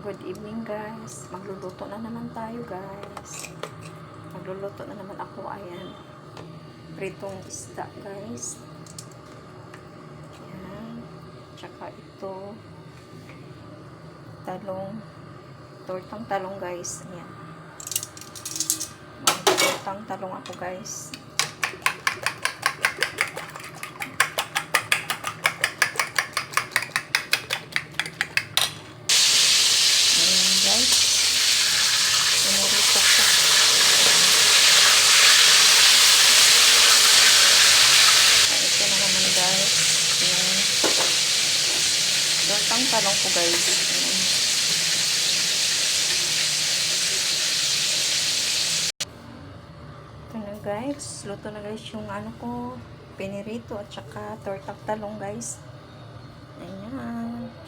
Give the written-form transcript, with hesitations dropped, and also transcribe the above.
Good evening guys. Magluluto na naman tayo guys. Magluluto na naman ako. Ayan. Pritong isda guys. Ayan. Tsaka ito. Talong. Tortang talong guys. Ayan. Tortang talong ako guys. Tortang talong ko guys. Ito na guys. Luto na guys yung ano ko. Pinirito at saka tortang talong guys. Ayan.